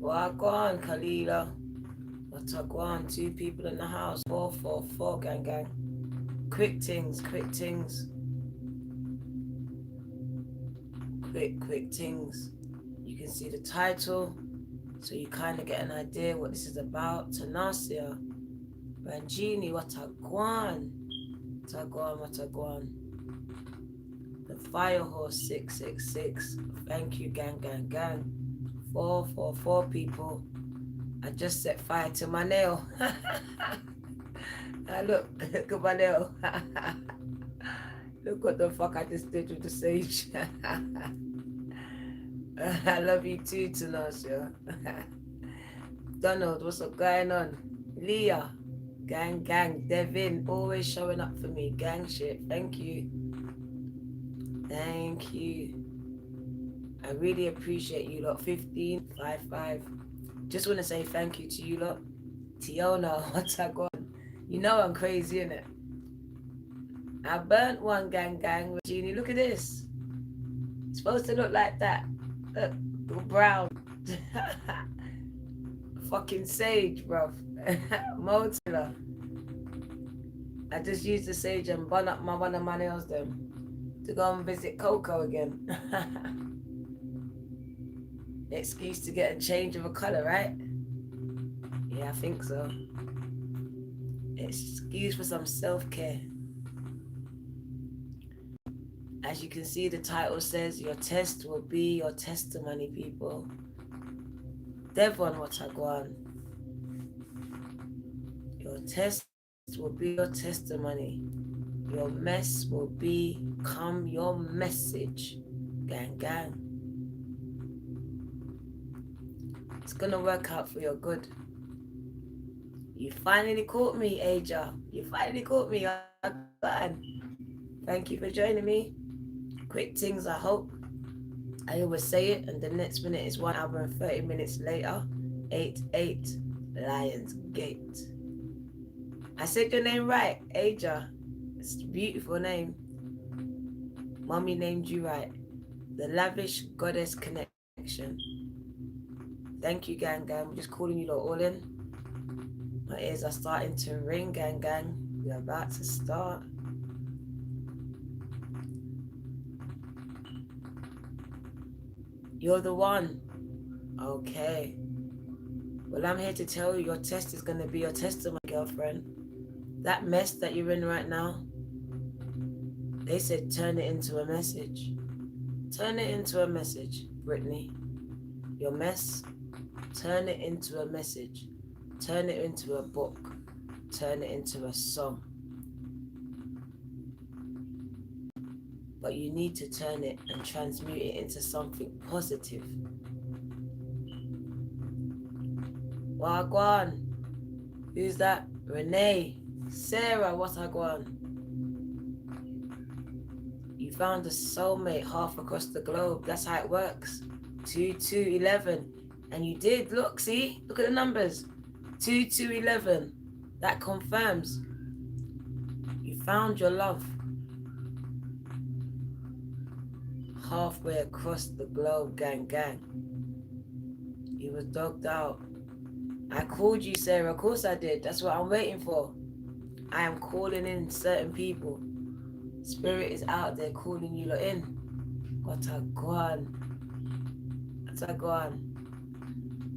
Wagwan, Kalila. Watagwan, 2 people in the house. 444, gang, gang. Quick things, quick things. Quick things. You can see the title, so you kind of get an idea what this is about. Tanasia, Ranjini, Watagwan. Watagwan. The Fire Horse 666. Thank you, gang, gang, gang. 444 people. I just set fire to my nail. Look at my nail. Look what the fuck I just did with the sage. I love you too, Tanasha. Donald, what's up going on? Leah, gang, gang. Devin, always showing up for me. Gang shit. Thank you. Thank you. I really appreciate you lot. 1555. Just want to say thank you to you lot. Tiona, what's that going? You know I'm crazy, innit? I burnt one, gang, gang. Genie, look at this. It's supposed to look like that. Look, brown. Fucking sage, bruv. Motila. I just used the sage and bun up one of my nails then to go and visit Coco again. Excuse to get a change of a colour, right? Yeah, I think so. Excuse for some self-care. As you can see, the title says, your test will be your testimony, people. Devon Watagwan. Your test will be your testimony. Your mess will become your message. Gang, gang. It's gonna work out for your good. You finally caught me, Aja. You finally caught me. Thank you for joining me. Quick things, I hope. I always say it, and the next minute is 1 hour and 30 minutes later. 88 Lions Gate. I said your name right, Aja. It's a beautiful name. Mommy named you right. The Lavish Goddess Connection. Thank you, gang, gang. We're just calling you lot all in. My ears are starting to ring, gang, gang. We're about to start. You're the one. Okay. Well, I'm here to tell you your test is going to be your testimony, girlfriend. That mess that you're in right now, they said turn it into a message. Turn it into a message, Brittany. Your mess, turn it into a message. Turn it into a book. Turn it into a song. But you need to turn it and transmute it into something positive. Wagwan. Who's that? Renee. Sarah, what's Wagwan? You found a soulmate half across the globe. That's how it works. 2211. And you did. Look, see? Look at the numbers. 2211. That confirms. You found your love. Halfway across the globe, gang, gang. He was dogged out. I called you, Sarah. Of course I did. That's what I'm waiting for. I am calling in certain people. Spirit is out there calling you lot in. What a guan. What a guan.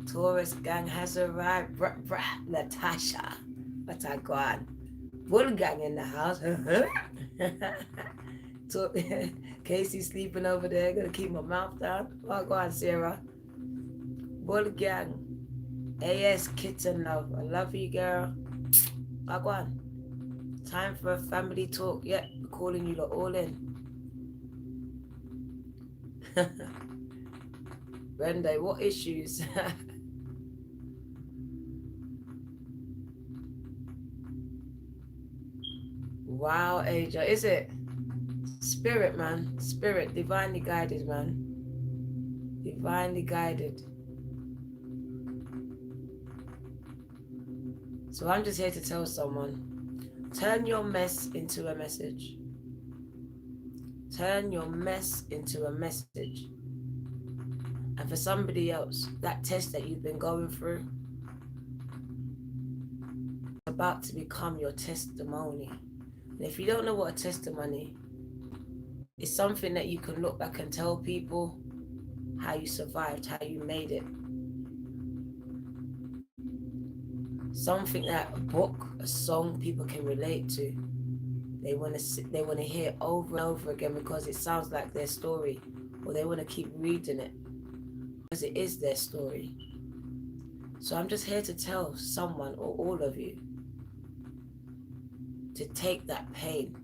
Taurus gang has arrived. Brah, brah. Natasha. What a guan. Bull gang in the house. Casey sleeping over there. Gonna keep my mouth down. Oh, go on, Sarah. Bull gang. AS Kitten Love. I love you, girl. Oh, go on. Time for a family talk. Yep, we're calling you lot all in. Brenda, what issues? Wow, Aja, is it? Spirit, man. Spirit, divinely guided, man. Divinely guided. So I'm just here to tell someone, turn your mess into a message. Turn your mess into a message. And for somebody else, that test that you've been going through is about to become your testimony. And if you don't know what a testimony is, something that you can look back and tell people how you survived, how you made it. Something that a book, a song people can relate to. They want to hear over and over again because it sounds like their story, or they want to keep reading it because it is their story. So I'm just here to tell someone, or all of you, to take that pain,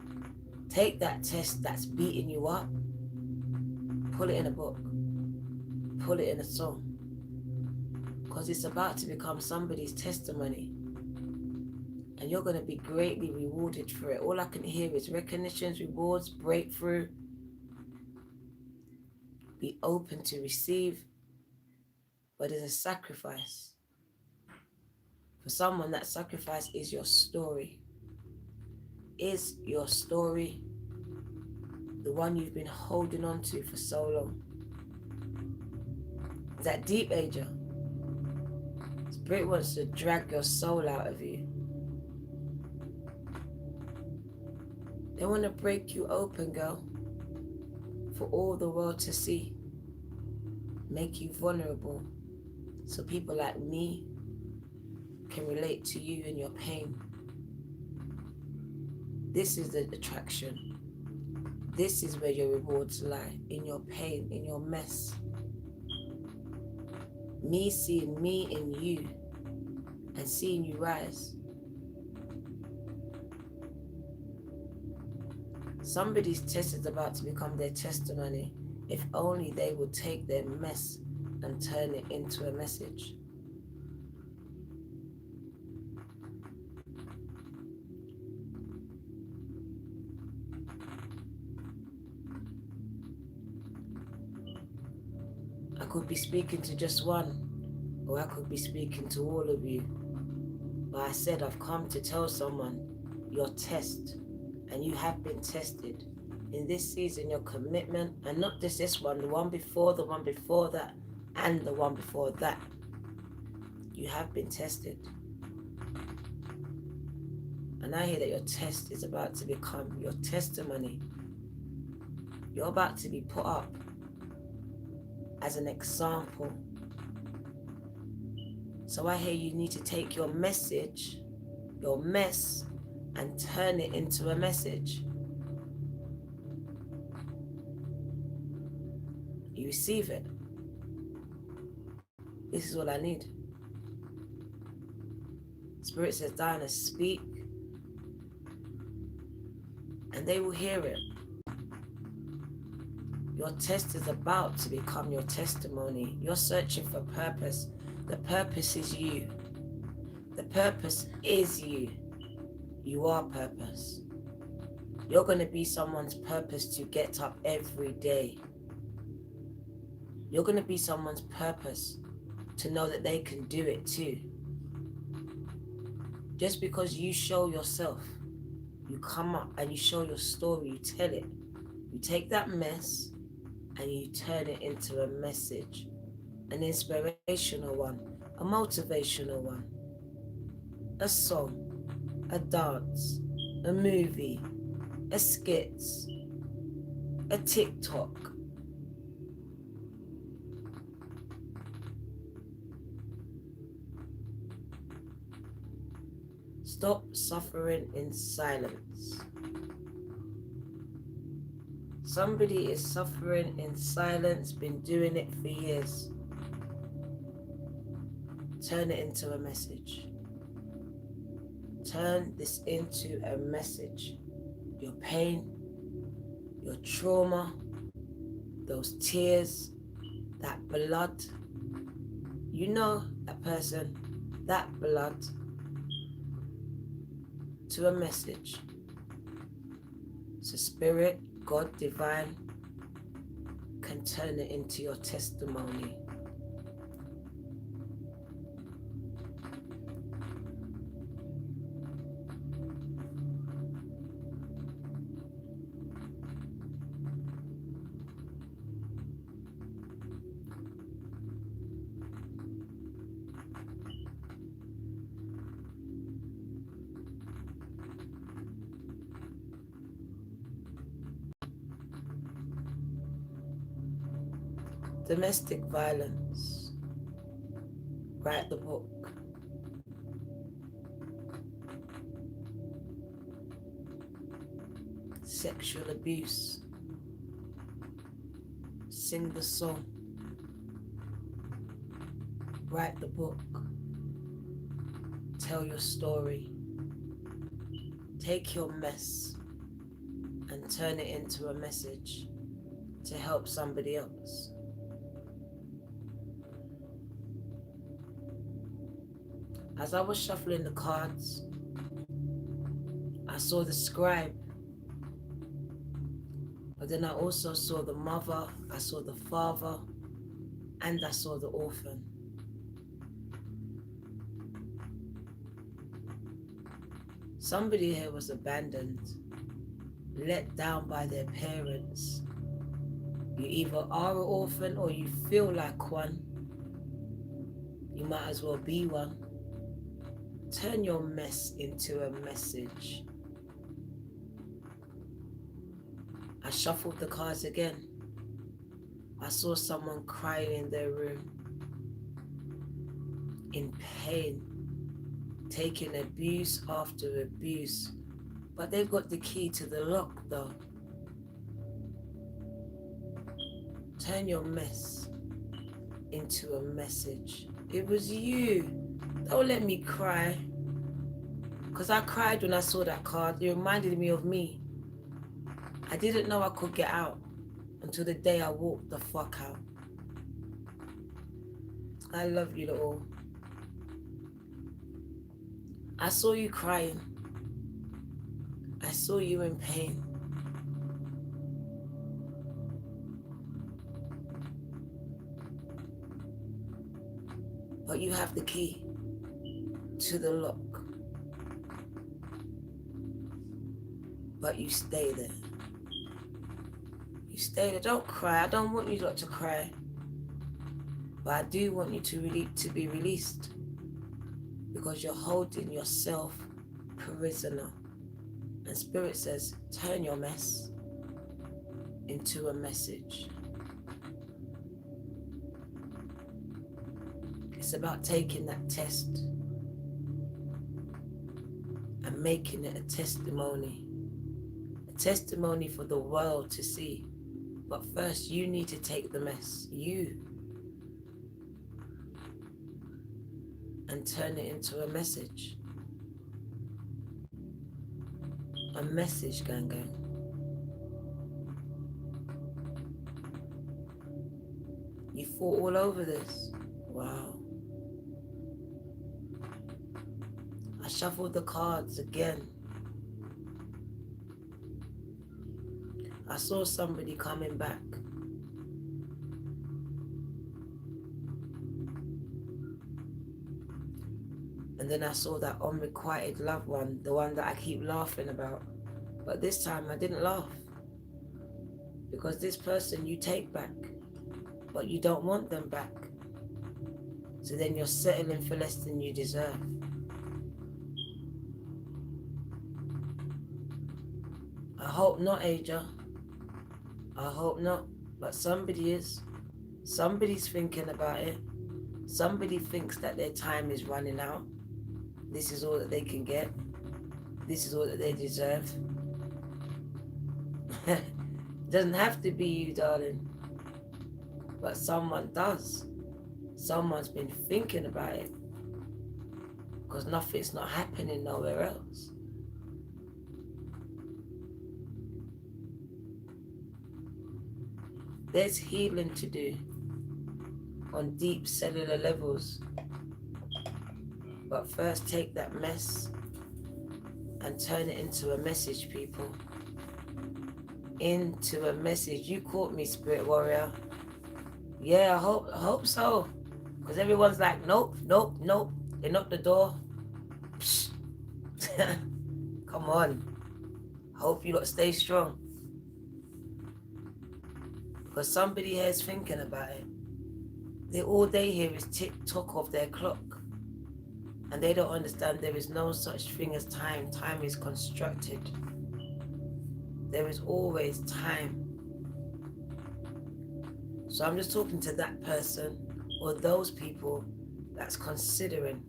take that test that's beating you up, put it in a book, put it in a song, because it's about to become somebody's testimony. And you're going to be greatly rewarded for it. All I can hear is recognitions, rewards, breakthrough. Be open to receive. But there's a sacrifice. For someone, that sacrifice is your story. Is your story the one you've been holding on to for so long? That deep ager. Spirit wants to drag your soul out of you. They want to break you open, girl, for all the world to see. Make you vulnerable so people like me can relate to you and your pain. This is the attraction. This is where your rewards lie, in your pain, in your mess. Me seeing me in you and seeing you rise. Somebody's test is about to become their testimony, if only they would take their mess and turn it into a message. I could be speaking to just one, or I could be speaking to all of you. But I said I've come to tell someone your test, and you have been tested. In this season, your commitment, and not just this one, the one before that, and the one before that. You have been tested. And I hear that your test is about to become your testimony. You're about to be put up as an example. So I hear you need to take your message, your mess, and turn it into a message. You receive it. This is what I need. Spirit says, Diana, speak, and they will hear it. Your test is about to become your testimony. You're searching for purpose. The purpose is you. The purpose is you. You are purpose. You're going to be someone's purpose to get up every day. You're going to be someone's purpose to know that they can do it too. Just because you show yourself, you come up and you show your story, you tell it. You take that mess and you turn it into a message, an inspirational one, a motivational one, a song, a dance, a movie, a skit, a TikTok. Stop suffering in silence. Somebody is suffering in silence, been doing it for years. Turn it into a message. Turn this into a message. Your pain, your trauma, those tears, that blood. You know that person, that blood, to a message. So Spirit, God divine, can turn it into your testimony. Domestic violence. Write the book. Sexual abuse. Sing the song. Write the book. Tell your story. Take your mess and turn it into a message to help somebody else. As I was shuffling the cards, I saw the scribe, but then I also saw the mother, I saw the father, and I saw the orphan. Somebody here was abandoned, let down by their parents. You either are an orphan or you feel like one. You might as well be one. Turn your mess into a message. I shuffled the cards again. I saw someone crying in their room, in pain, taking abuse after abuse, but they've got the key to the lock though. Turn your mess into a message. It was you. Don't let me cry. Because I cried when I saw that card. It reminded me of me. I didn't know I could get out until the day I walked the fuck out. I love you all. I saw you crying. I saw you in pain. But you have the key to the lock. But you stay there. You stay there. Don't cry. I don't want you lot to cry. But I do want you to be released. Because you're holding yourself prisoner. And Spirit says, turn your mess into a message. It's about taking that test and making it a testimony. A testimony for the world to see. But first, you need to take the mess. You. And turn it into a message. A message, gang gang. You fought all over this. Wow. I shuffled the cards again. I saw somebody coming back. And then I saw that unrequited loved one, the one that I keep laughing about. But this time I didn't laugh. Because this person you take back, but you don't want them back. So then you're settling for less than you deserve. I hope not, Aja. I hope not. But somebody is. Somebody's thinking about it. Somebody thinks that their time is running out. This is all that they can get. This is all that they deserve. Doesn't have to be you, darling. But someone does. Someone's been thinking about it. Because nothing's not happening nowhere else. There's healing to do on deep cellular levels. But first take that mess and turn it into a message, people. Into a message. You caught me, Spirit Warrior. Yeah, I hope so. Because everyone's like, nope, nope, nope. They knocked the door. Come on. Hope you lot stay strong. Because somebody here is thinking about it. All they hear is tick-tock of their clock. And they don't understand there is no such thing as time. Time is constructed. There is always time. So I'm just talking to that person or those people that's considering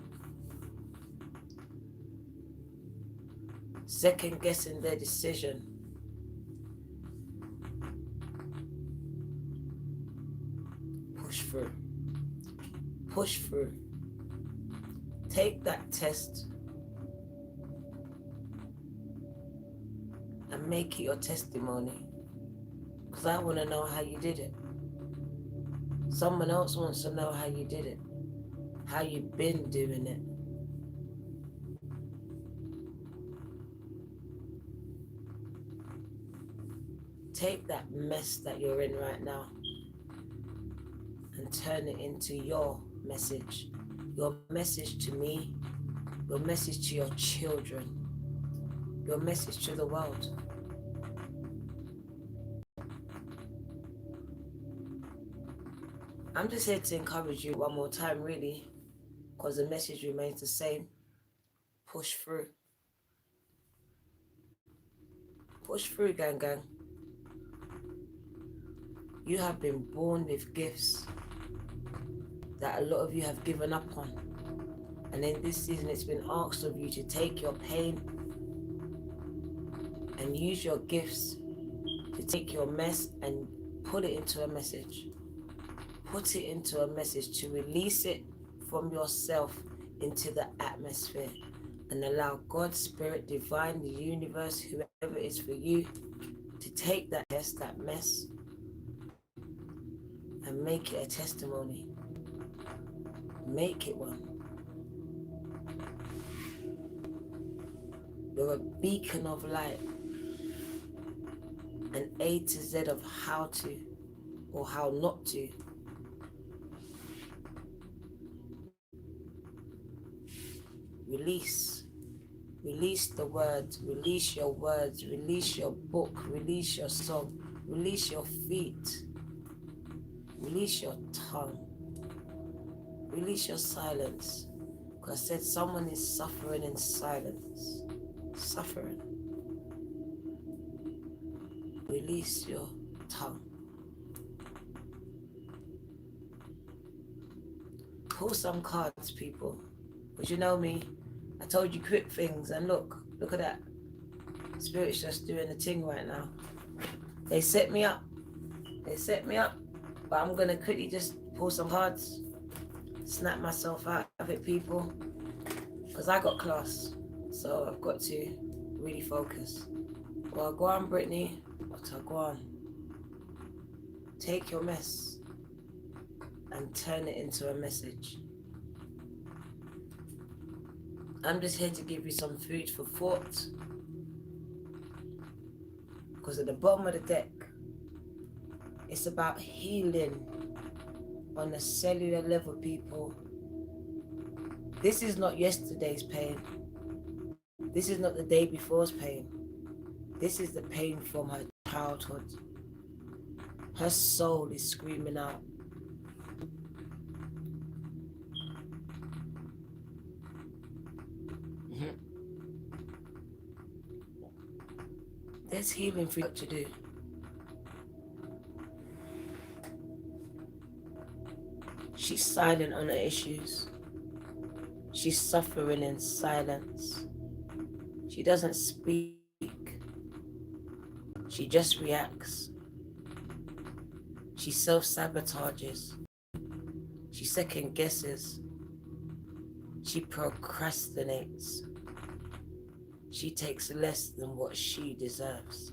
second guessing their decision. Push through. Push through. Take that test and make it your testimony. Because I want to know how you did it. Someone else wants to know how you did it. How you've been doing it. Take that mess that you're in right now and turn it into your message. Your message to me, your message to your children, your message to the world. I'm just here to encourage you one more time, really, because the message remains the same. Push through. Push through, gang, gang. You have been born with gifts that a lot of you have given up on. And in this season, it's been asked of you to take your pain and use your gifts to take your mess and put it into a message. Put it into a message, to release it from yourself into the atmosphere and allow God's Spirit, divine, the universe, whoever it is for you, to take that test, that mess, and make it a testimony. Make it one. You're a beacon of light, an A to Z of how to or how not to. Release. Release the words, release your words, release your book, release your song, release your feet, release your tongue, release your silence. Because I said someone is suffering in silence. Suffering. Release your tongue. Pull some cards, people. Because you know me, I told you quick things, and look at that. Spirit's just doing the thing right now. They set me up, but I'm gonna quickly just pull some cards, snap myself out of it, people, because I got class, so I've got to really focus. Well, go on, Brittany. Go on. Take your mess and turn it into a message. I'm just here to give you some food for thought, because at the bottom of the deck, it's about healing on a cellular level, people. This is not yesterday's pain. This is not the day before's pain. This is the pain from her childhood. Her soul is screaming out. There's healing for you to do. She's silent on her issues. She's suffering in silence. She doesn't speak. She just reacts. She self-sabotages. She second guesses. She procrastinates. She takes less than what she deserves.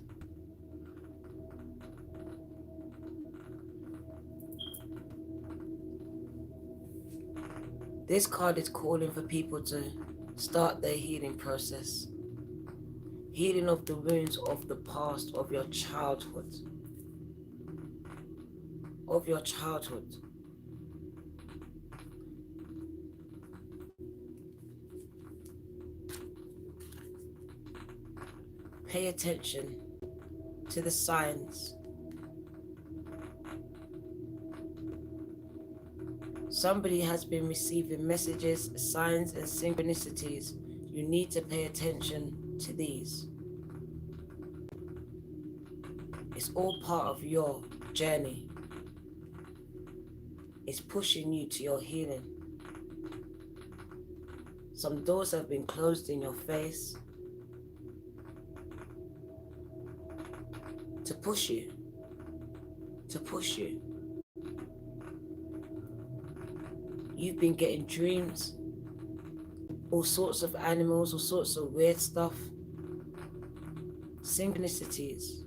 This card is calling for people to start their healing process. Healing of the wounds of the past, of your childhood. Of your childhood. Pay attention to the signs. Somebody has been receiving messages, signs, and synchronicities. You need to pay attention to these. It's all part of your journey. is pushing you to your healing. Some doors have been closed in your face to push you, to push you. You've been getting dreams, all sorts of animals, all sorts of weird stuff, synchronicities.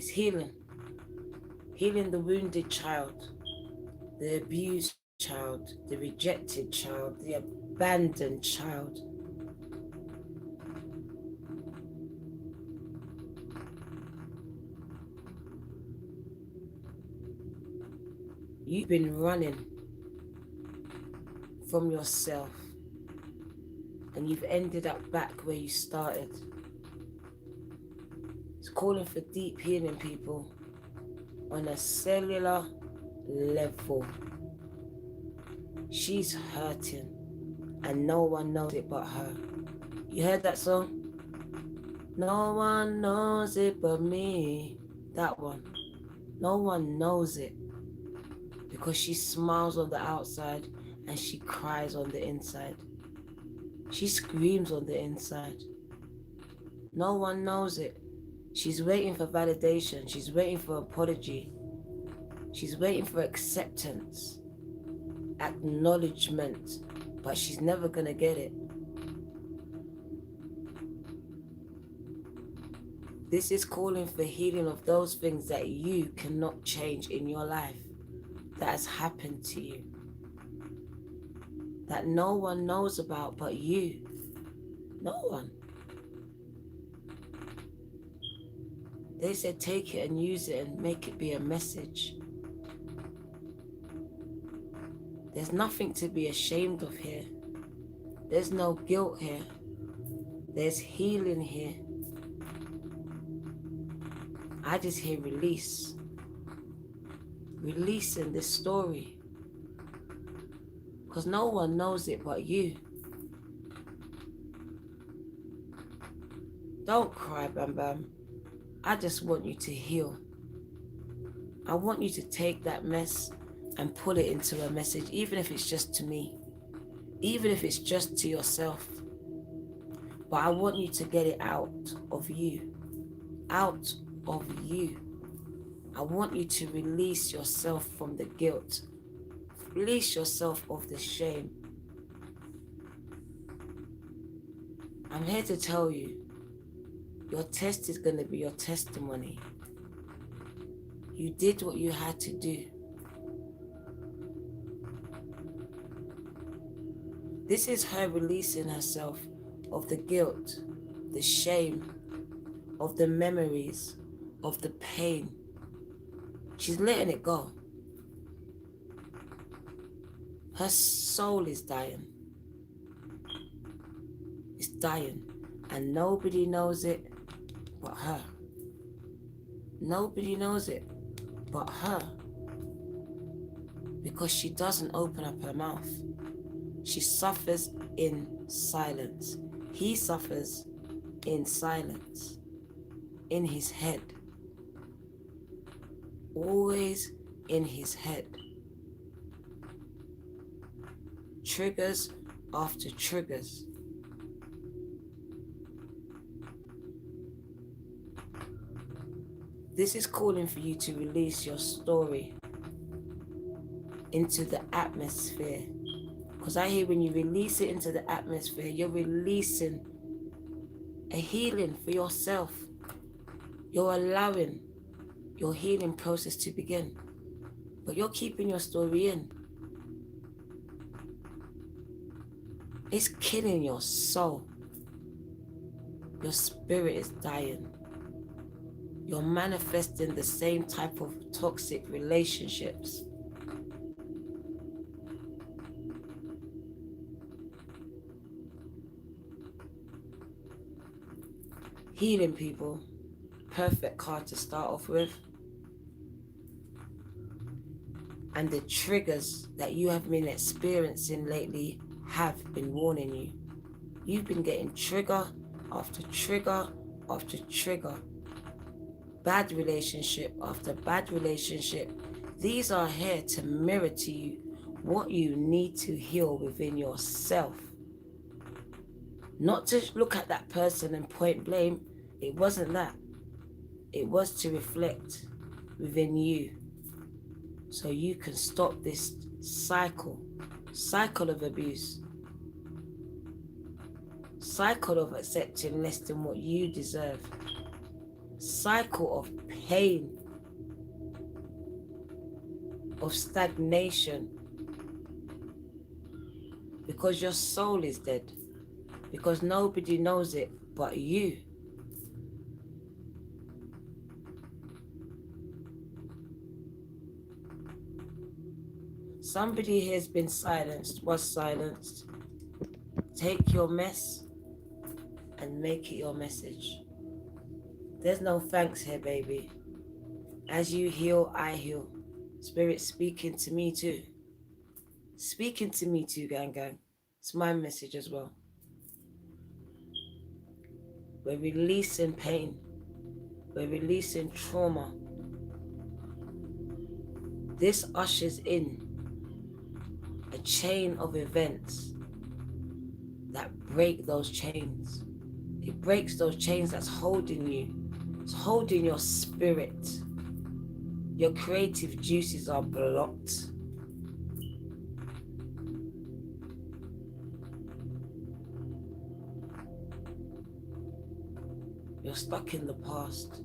It's healing. Healing the wounded child, the abused child, the rejected child, the abandoned child. You've been running from yourself and you've ended up back where you started. It's calling for deep healing, people, on a cellular level. She's hurting and no one knows it but her. You heard that song? No one knows it but me. That one. No one knows it because she smiles on the outside and she cries on the inside. She screams on the inside. No one knows it. She's waiting for validation. She's waiting for apology. She's waiting for acceptance, acknowledgement, but she's never gonna get it. This is calling for healing of those things that you cannot change in your life, that has happened to you, that no one knows about but you. No one. They said take it and use it and make it be a message. There's nothing to be ashamed of here. There's no guilt here. There's healing here. I just hear release. Releasing this story. Because no one knows it but you. Don't cry, Bam Bam. I just want you to heal. I want you to take that mess and put it into a message, even if it's just to me, even if it's just to yourself. But I want you to get it out of you, out of you. I want you to release yourself from the guilt, release yourself of the shame. I'm here to tell you, your test is going to be your testimony. You did what you had to do. This is her releasing herself of the guilt, the shame, of the memories, of the pain. She's letting it go. Her soul is dying. It's dying. And nobody knows it but her. Nobody knows it but her. Because she doesn't open up her mouth. She suffers in silence. He suffers in silence. In his head. Always in his head. Triggers after triggers. This is calling for you to release your story into the atmosphere. Because I hear when you release it into the atmosphere, you're releasing a healing for yourself. You're allowing your healing process to begin. But you're keeping your story in. It's killing your soul. Your spirit is dying. You're manifesting the same type of toxic relationships. Healing, people. Perfect card to start off with. And the triggers that you have been experiencing lately have been warning you. You've been getting trigger after trigger after trigger. Bad relationship after bad relationship. These are here to mirror to you what you need to heal within yourself. Not to look at that person and point blame. It wasn't that. It was to reflect within you so you can stop this cycle of abuse, cycle of accepting less than what you deserve, cycle of pain, of stagnation, because your soul is dead, because nobody knows it but you. Somebody here has been silenced, was silenced. Take your mess and make it your message. There's no thanks here, baby. As you heal, I heal. Spirit speaking to me too. Speaking to me too, gang gang. It's my message as well. We're releasing pain. We're releasing trauma. This ushers in a chain of events that break those chains. It breaks those chains that's holding you. It's holding your spirit. Your creative juices are blocked. You're stuck in the past.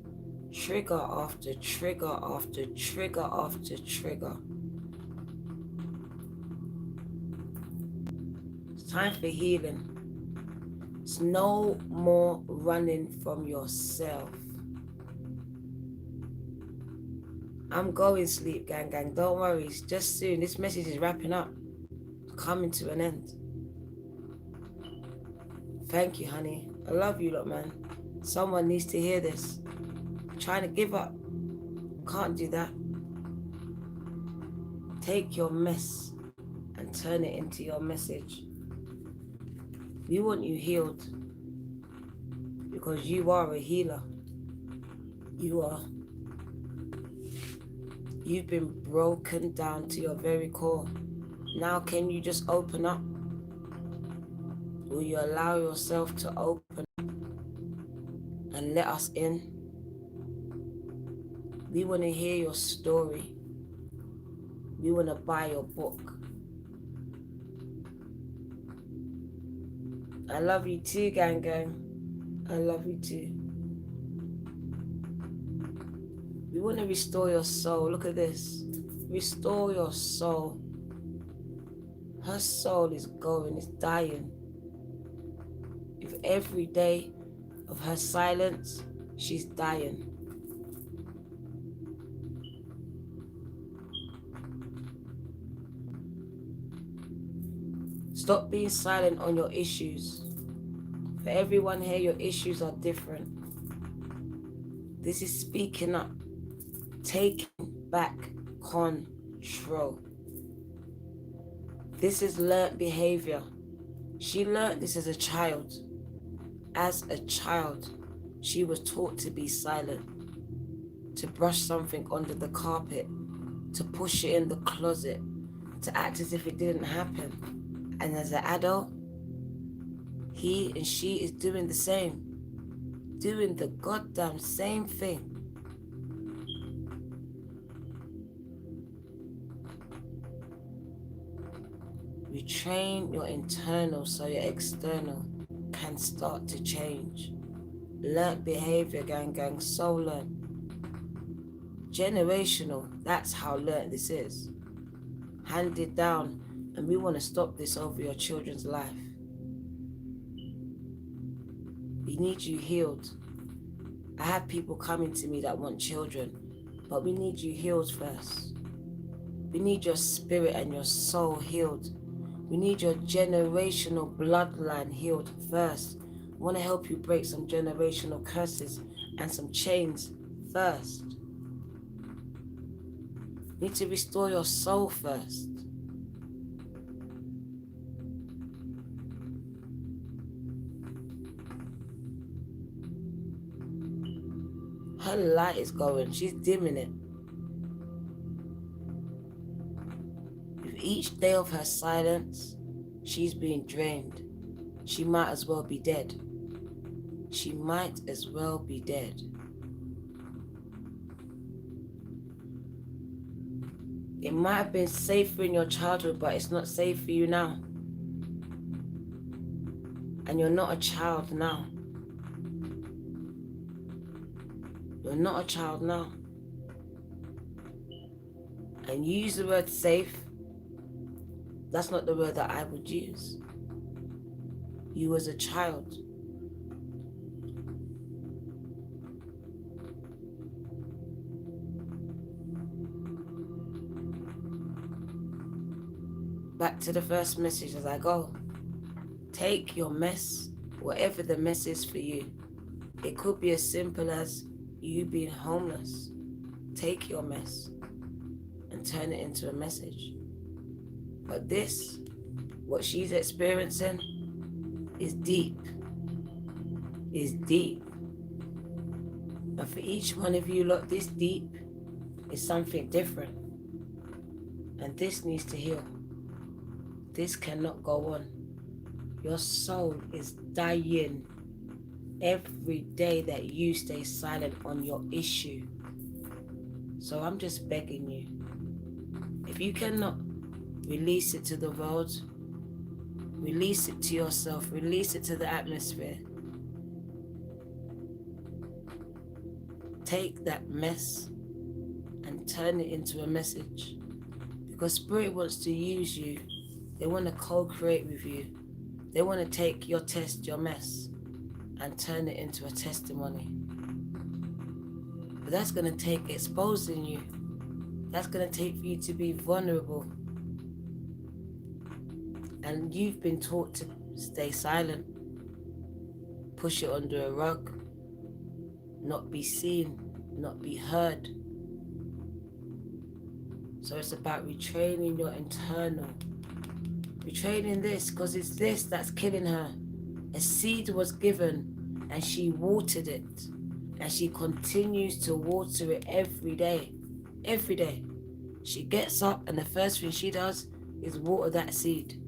Trigger after trigger after trigger after trigger. It's time for healing. It's no more running from yourself. I'm going sleep, gang gang. Don't worry, it's just soon. This message is wrapping up. It's coming to an end. Thank you, honey. I love you lot, man. Someone needs to hear this. I'm trying to give up. Can't do that. Take your mess and turn it into your message. We want you healed because you are a healer. You are. You've been broken down to your very core. Now can you just open up? Will you allow yourself to open and let us in? We want to hear your story. We want to buy your book. I love you too, gang gang. I love you too. We want to restore your soul. Look at this. Restore your soul. Her soul is going, it's dying. With every day of her silence, she's dying. Stop being silent on your issues. For everyone here, your issues are different. This is speaking up, taking back control. This is learned behavior. She learned this as a child. As a child, she was taught to be silent, to brush something under the carpet, to push it in the closet, to act as if it didn't happen. And as an adult, he and she is doing the same, doing the goddamn same thing. Retrain your internal so your external can start to change. Learned behavior, gang gang, so learned. Generational, that's how learned this is. Handed down, and we want to stop this over your children's life. We need you healed. I have people coming to me that want children, but we need you healed first. We need your spirit and your soul healed. We need your generational bloodline healed first. I want to help you break some generational curses and some chains first. You need to restore your soul first. Her light is going. She's dimming it. With each day of her silence, she's being drained. She might as well be dead. She might as well be dead. It might have been safer in your childhood, but it's not safe for you now. And you're not a child now. You're not a child now. And you use the word safe. That's not the word that I would use. You as a child. Back to the first message as I go. Take your mess, whatever the mess is for you. It could be as simple as you being homeless. Take your mess and turn it into a message. But this, what she's experiencing, is deep. Is deep. And for each one of you, look, this deep is something different. And this needs to heal. This cannot go on. Your soul is dying every day that you stay silent on your issue. So I'm just begging you, if you cannot release it to the world, release it to yourself, release it to the atmosphere. Take that mess and turn it into a message. Because Spirit wants to use you. They want to co-create with you. They want to take your test, your mess, and turn it into a testimony. But that's going to take exposing you. That's going to take for you to be vulnerable. And you've been taught to stay silent, push it under a rug, not be seen, not be heard. So it's about retraining your internal. Retraining this, because it's this that's killing her. A seed was given and she watered it. And she continues to water it every day. Every day. She gets up and the first thing she does is water that seed.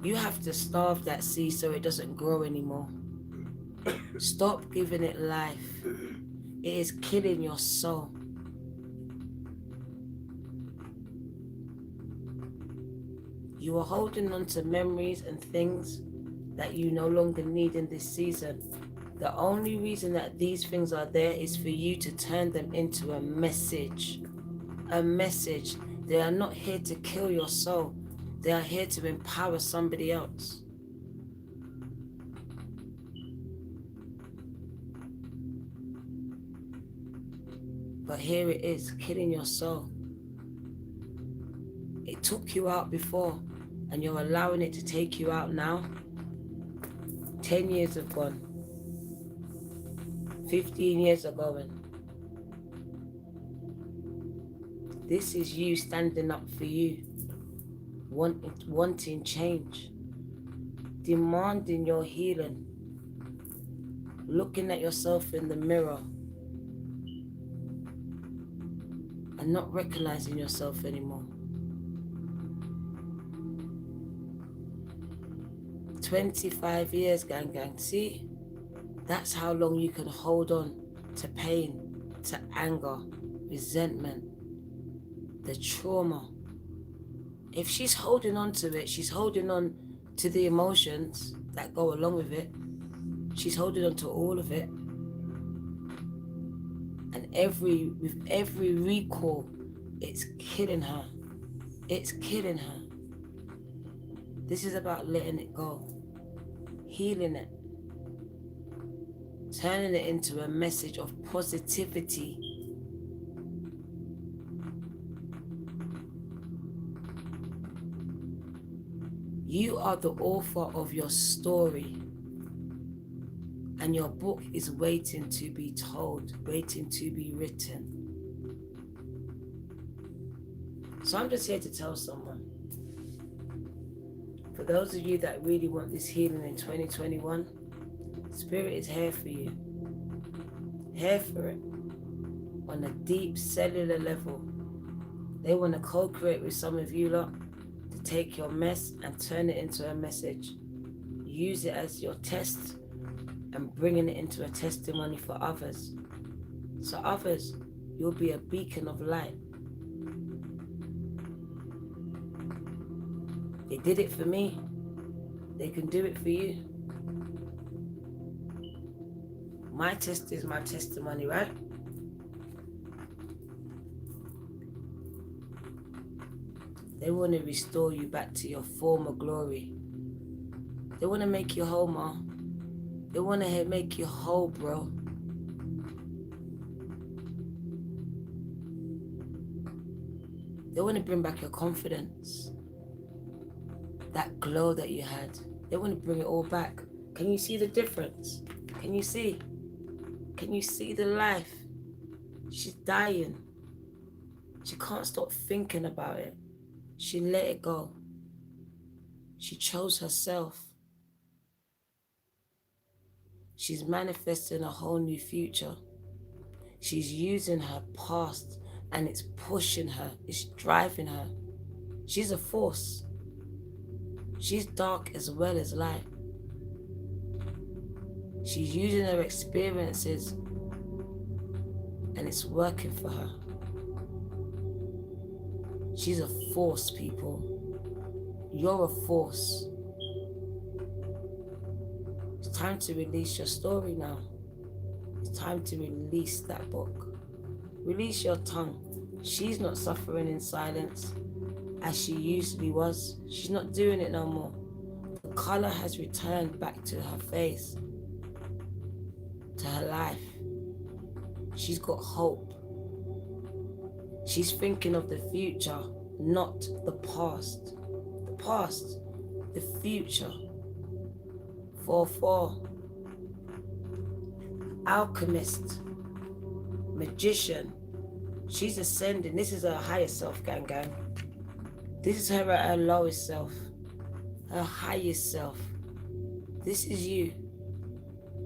You have to starve that seed so it doesn't grow anymore. Stop giving it life. It is killing your soul. You are holding on to memories and things that you no longer need in this season. The only reason that these things are there is for you to turn them into a message. A message. They are not here to kill your soul. They are here to empower somebody else. But here it is, killing your soul. It took you out before, and you're allowing it to take you out now. 10 years have gone. 15 years are going. This is you standing up for you. Wanting change, demanding your healing, looking at yourself in the mirror and not recognizing yourself anymore. 25 years, gang. See, that's how long you can hold on to pain, to anger, resentment, the trauma. If she's holding on to it, she's holding on to the emotions that go along with it. She's holding on to all of it. And with every recall, it's killing her. It's killing her. This is about letting it go, healing it, turning it into a message of positivity. You are the author of your story, and your book is waiting to be told, waiting to be written. So I'm just here to tell someone, for those of you that really want this healing in 2021, Spirit is here for you. Here for it. On a deep cellular level. They want to co-create with some of you lot to take your mess and turn it into a message. Use it as your test and bringing it into a testimony for others. So others, you'll be a beacon of light. They did it for me. They can do it for you. My test is my testimony, right? They want to restore you back to your former glory. They want to make you whole, Ma. They want to make you whole, bro. They want to bring back your confidence. That glow that you had. They want to bring it all back. Can you see the difference? Can you see? Can you see the life? She's dying. She can't stop thinking about it. She let it go. She chose herself. She's manifesting a whole new future. She's using her past and it's pushing her. It's driving her. She's a force. She's dark as well as light. She's using her experiences and it's working for her. She's a force, people. You're a force. It's time to release your story now. It's time to release that book. Release your tongue. She's not suffering in silence as she usually was. She's not doing it no more. The color has returned back to her face, to her life. She's got hope. She's thinking of the future, not the past. The past, the future. 4-4. Alchemist, magician. She's ascending. This is her higher self, gang. This is her at her lowest self, her highest self. This is you.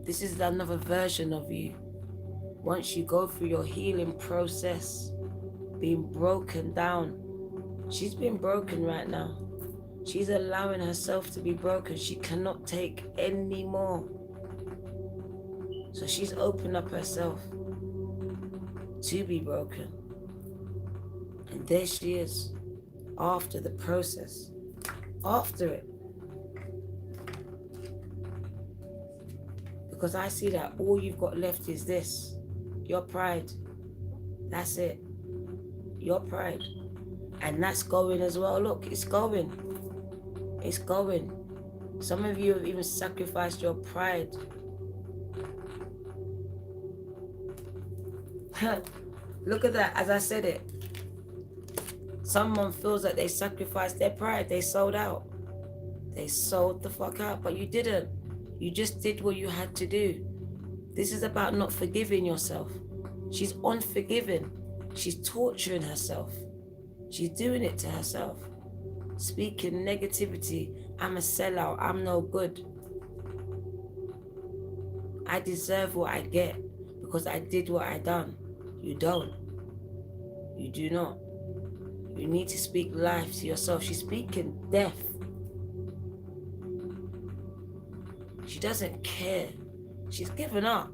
This is another version of you. Once you go through your healing process, being broken down, she's been broken right now. She's allowing herself to be broken. She cannot take any more. So she's opened up herself to be broken. And there she is, after the process, after it. Because I see that all you've got left is this, your pride. That's it, your pride. And that's going as well. Look, it's going. It's going. Some of you have even sacrificed your pride. Look at that, as I said it. Someone feels that they sacrificed their pride. They sold out. They sold the fuck out, but you didn't. You just did what you had to do. This is about not forgiving yourself. She's unforgiving. She's torturing herself. She's doing it to herself. Speaking negativity. I'm a sellout. I'm no good. I deserve what I get because I did what I done. You don't. You do not. You need to speak life to yourself. She's speaking death. She doesn't care. She's given up.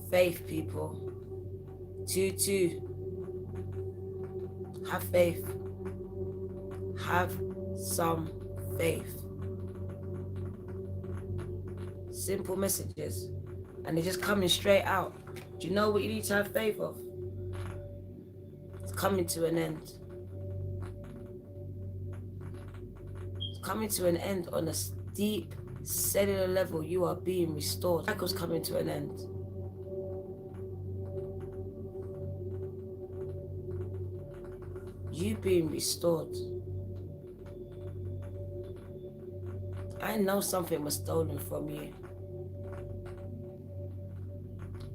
Faith, people. 2-2. Have faith. Have some faith. Simple messages. And they're just coming straight out. Do you know what you need to have faith of? It's coming to an end. It's coming to an end on a deep cellular level. You are being restored. The cycle's coming to an end. You being restored. I know something was stolen from you.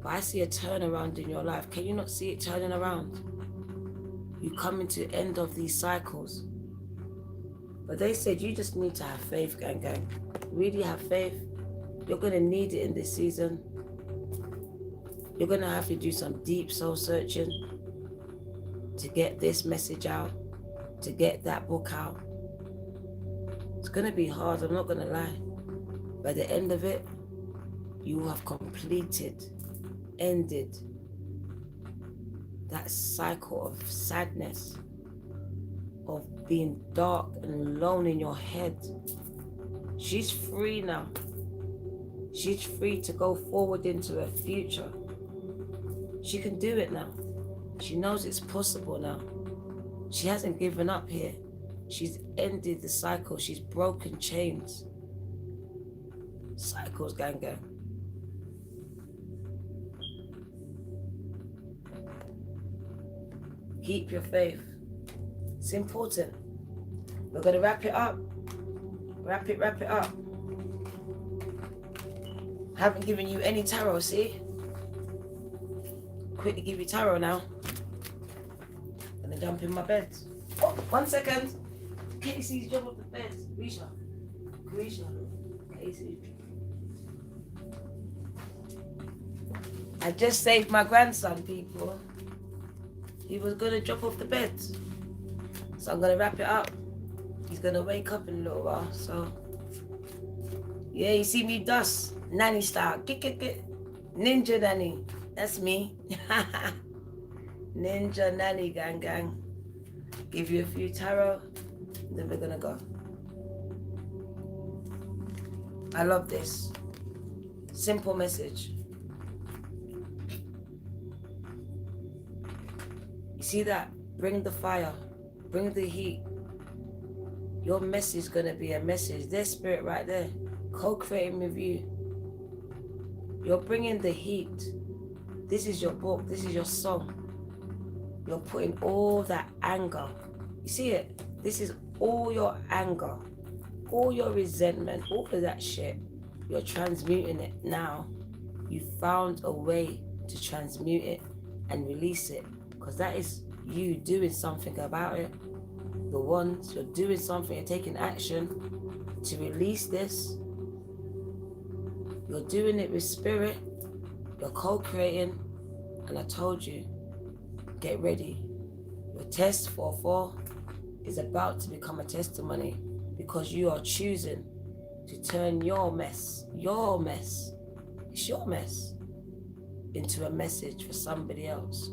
But I see a turnaround in your life. Can you not see it turning around? You coming to the end of these cycles. But they said you just need to have faith, gang. Really have faith. You're going to need it in this season. You're going to have to do some deep soul searching to get this message out, to get that book out. It's going to be hard, I'm not going to lie. By the end of it, you have completed, ended that cycle of sadness, of being dark and alone in your head. She's free now. She's free to go forward into her future. She can do it now. She knows it's possible now. She hasn't given up here. She's ended the cycle. She's broken chains. Cycles, gang. Keep your faith. It's important. We're going to wrap it up. Wrap it up. Haven't given you any tarot, see? Quickly give you tarot now. Gonna jump in my bed. Oh, 1 second. Casey's jump off the bed. Grisha. Casey. I just saved my grandson, people. He was gonna jump off the bed. So I'm gonna wrap it up. He's gonna wake up in a little while, so. Yeah, you see me dust. Nanny style. Get. Ninja nanny. That's me. Ninja nanny, gang. Give you a few tarot, then we're gonna go. I love this. Simple message. You see that? Bring the fire. Bring the heat. Your message is gonna be a message. There's spirit right there. Co-creating with you. You're bringing the heat. This is your book. This is your song. You're putting all that anger. You see it? This is all your anger, all your resentment, all of that shit. You're transmuting it now. You found a way to transmute it and release it, because that is you doing something about it. The ones you're doing something, you're taking action to release this. You're doing it with spirit. You're co-creating, and I told you, get ready. Your test 4/4 is about to become a testimony, because you are choosing to turn your mess, it's your mess, into a message for somebody else,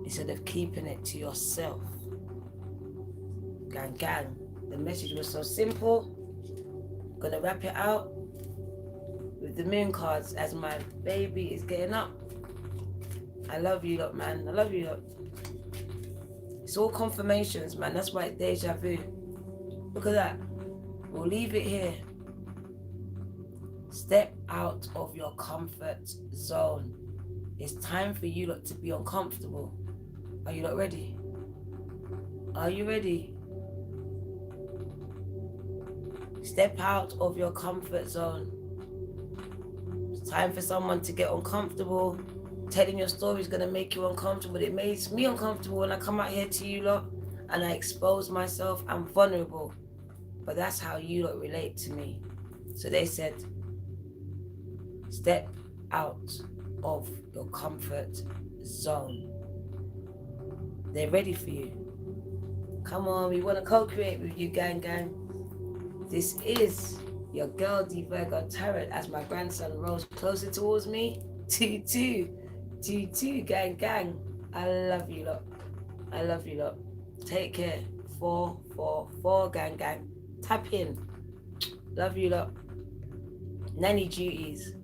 instead of keeping it to yourself. Gang. The message was so simple. I'm gonna wrap it out with the moon cards as my baby is getting up. I love you lot, man. I love you lot. It's all confirmations, man. That's why it's deja vu. Look at that. We'll leave it here. Step out of your comfort zone. It's time for you lot to be uncomfortable. Are you lot ready? Are you ready? Step out of your comfort zone. It's time for someone to get uncomfortable. Telling your story is going to make you uncomfortable. It makes me uncomfortable when I come out here to you lot and I expose myself. I'm vulnerable. But that's how you lot relate to me. So they said, step out of your comfort zone. They're ready for you. Come on, we want to co-create with you, gang. This is your girl, the Virgo Tarot, as my grandson rolls closer towards me. 2-2, gang. I love you lot. Take care. 4-4-4, gang. Tap in. Love you lot. Nanny duties.